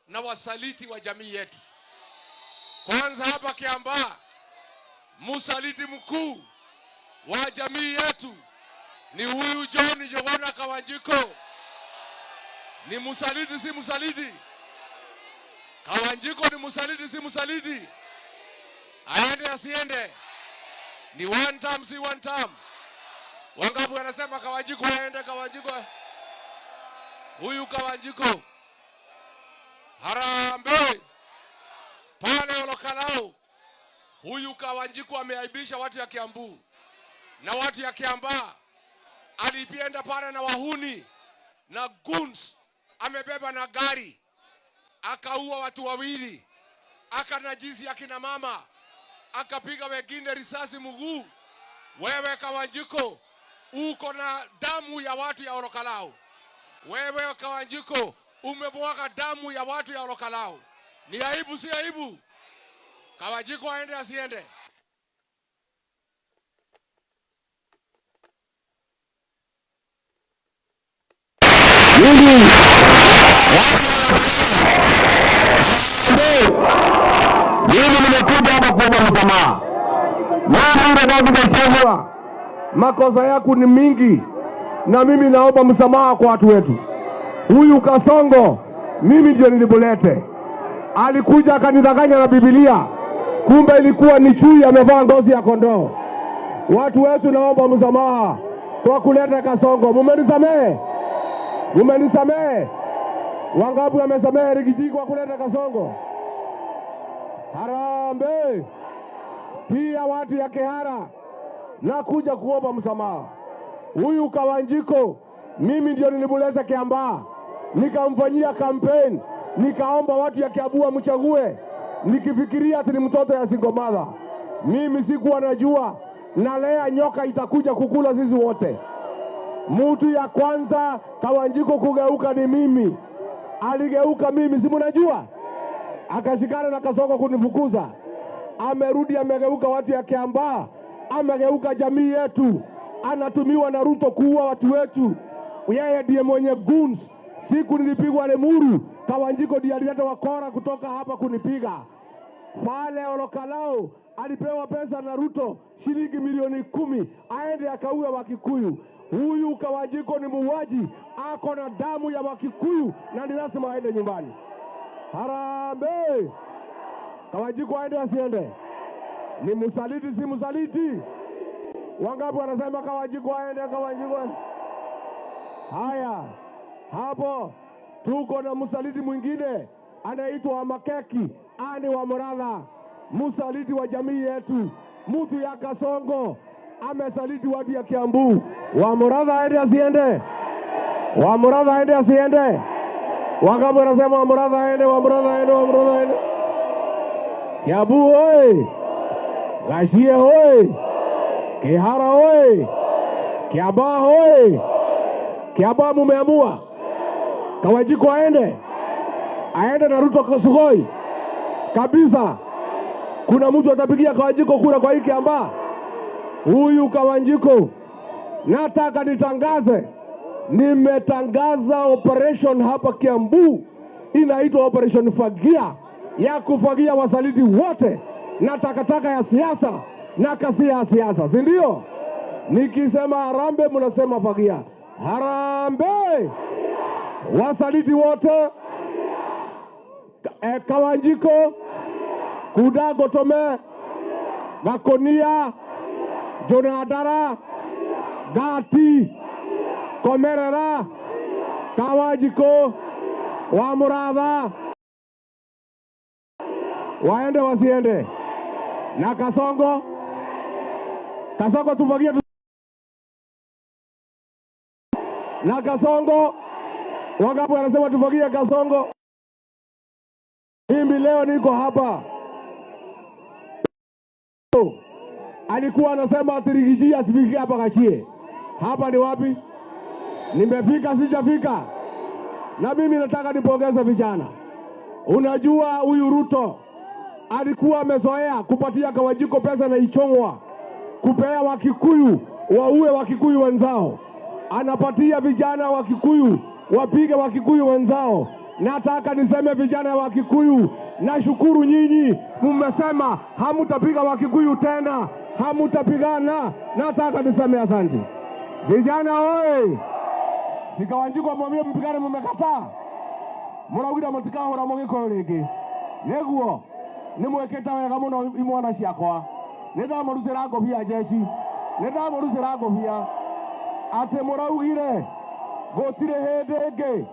na wasaliti wa jamii yetu. Kwanza hapa Kiambaa, msaliti mkuu wa jamii yetu ni huyu John Jogona Kawanjiko. Ni msaliti si msaliti? Kawanjiko ni msaliti si msaliti? Aende asiende? Ni one term si one term? Wangapi wanasema Kawanjiko aende? Kawanjiko huyu Kawanjiko Harambee pale Olokalao. Huyu Kawanjiko ameaibisha watu ya Kiambu na watu ya Kiambaa. Alipienda pale na wahuni na guns, amebeba na gari, akaua watu wawili, akanajisi akina mama, akapiga wengine risasi mguu. Wewe Kawanjiko uko na damu ya watu ya Olokalao. Wewe Kawanjiko umemwaga damu ya watu ya Olokalao. Ni aibu si aibu? Kawanjiko aende asiende? Mimi nimekuja hapa kuomba msamaha. Makosa yako ni mingi na mimi naomba msamaha kwa watu wetu. Huyu Kasongo mimi ndio nilipolete. Alikuja akanidanganya na Biblia, kumbe ilikuwa ni chui amevaa ngozi ya kondoo. Watu wetu naomba msamaha kwa kuleta Kasongo. Mumenisamehe? Mumenisamehe? Wangapi wamesamehe Rigiji kwa kuleta Kasongo? Harambee! Pia watu ya Kihara na kuja kuomba msamaha. Huyu Kawanjiko mimi ndio nilimuleta Kiambaa, nikamfanyia campaign, nikaomba watu ya Kiambua mchague, nikifikiria ati ni mtoto ya single mother. Mimi sikuwa najua na lea nyoka itakuja kukula sisi wote. Mtu ya kwanza Kawanjiko kugeuka ni mimi. Aligeuka mimi, si mnajua? Akashikana na Kasongo kunifukuza. Amerudi amegeuka watu ya Kiambaa, amegeuka jamii yetu. Anatumiwa na Ruto kuua watu wetu. Yeye ndiye mwenye guns. Siku nilipigwa Lemuru, Kawanjiko ndiye alileta wakora kutoka hapa kunipiga. Pale Olokalao alipewa pesa na Ruto shilingi milioni 10 aende akaue Wakikuyu. Huyu Kawanjiko ni muuaji, ako na damu ya Wakikuyu na ni lazima aende nyumbani. Harambee! Kawanjiko aende asiende? Ni msaliti si msaliti? Wangapi wanasema Kawanjiko aende? Kawanjiko. Haya, hapo tuko na msaliti mwingine anaitwa Makeki ani wa Muratha, msaliti wa jamii yetu. Mtu ya Kasongo amesaliti watu ya Kiambu. Wa Muratha aende asiende? Wa Muratha aende asiende? Wangapi wanasema wa Muratha aende? Wa Muratha aende? Wa Muratha aende? Kiambu oi! Gashie oi! Kihara oi! Kiambaa oi! Kiambaa mumeamua Kawanjiko aende? Aende na Ruto Kasugoi kabisa. Kuna mtu atapigia Kawanjiko kura kwa hii Kiambaa? Huyu Kawanjiko nataka nitangaze, nimetangaza operation hapa Kiambu inaitwa Operation Fagia, ya kufagia wasaliti wote na takataka ya siasa na kasi ya siasa, si ndio? Nikisema harambee mnasema fagia. Harambee! Wasaliti wote, Kawanjiko, Kudago Tome, Gakonia, Jonadara, Gati, Komerera, Kawanjiko, wa Muratha waende wasiende? Na Kasongo? Kasongo tufagie na Kasongo. Wangapi wanasema tufagie Kasongo? Mimi leo niko hapa. Alikuwa anasema Rigiji asifikie hapa Gashie. Hapa ni wapi? Nimefika sijafika? Na mimi nataka nipongeze vijana. Unajua huyu Ruto alikuwa amezoea kupatia Kawanjiko pesa na ichongwa, kupea Wakikuyu waue Wakikuyu wenzao. Anapatia vijana Wakikuyu wapige Wakikuyu wenzao. nataka niseme vijana wa Kikuyu, nashukuru nyinyi mmesema hamutapiga wa Kikuyu tena, hamutapigana. Nataka niseme asante. Vijana oi, Sikawanjiko mwambie mpigane, mmekataa. Muraugira mutikahora mugiko ringi. Neguo nimweketa wega muno imwana ciakwa. Nindamurutira ngobia jeshi. Nindamurutira ngobia ate muraugire gutire hindi ingi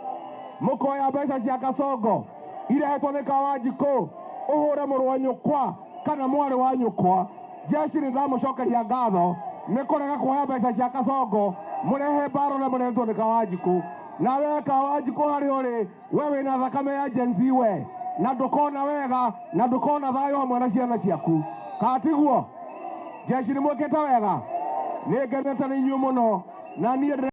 mukoya mbeca cia Kasongo irehetwo ni Kawanjiko uhure muru wa nyukwa kana mwari wa nyukwa. Jeshi nindamucokeria ngatho ni kurega kuoya mbeca cia Kasongo murehe mbaro na murehetwo ni Kawanjiko. Na we Kawanjiko hari uri we wina thakame ya jenzi we na ndukona wega na ndukona thayo hamwe na ciana ciaku. Katiguo jeshi nimwekete wega, ningenete ni inyuĩ muno na niĩ